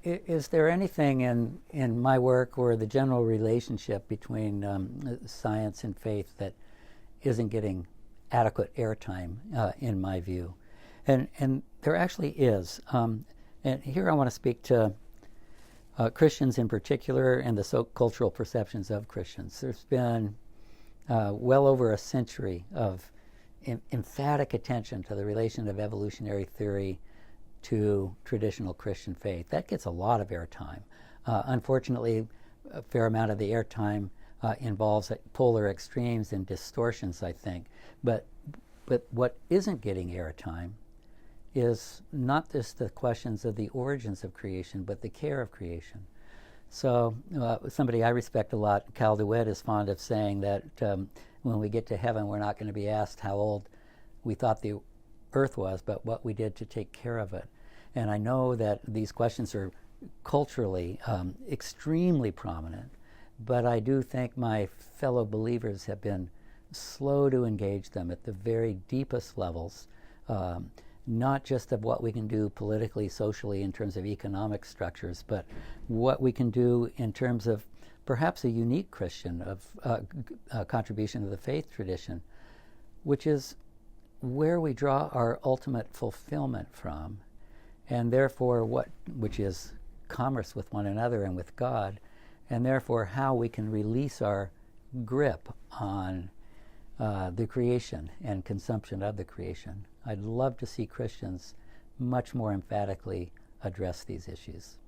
Is there anything in my work or the general relationship between science and faith that isn't getting adequate airtime, in my view? And there actually is. And here I want to speak to Christians in particular and the cultural perceptions of Christians. There's been well over a century of emphatic attention to the relation of evolutionary theory to traditional Christian faith. That gets a lot of airtime. Unfortunately, a fair amount of the airtime involves polar extremes and distortions, I think. But what isn't getting airtime is not just the questions of the origins of creation, but the care of creation. So somebody I respect a lot, Cal DeWitt, is fond of saying that when we get to heaven, we're not going to be asked how old we thought the earth was, but what we did to take care of it. And I know that these questions are culturally extremely prominent, but I do think my fellow believers have been slow to engage them at the very deepest levels, not just of what we can do politically, socially, in terms of economic structures, but what we can do in terms of perhaps a unique Christian contribution to the faith tradition, which is where we draw our ultimate fulfillment from, and therefore which is commerce with one another and with God, and therefore how we can release our grip on the creation and consumption of the creation. I'd love to see Christians much more emphatically address these issues.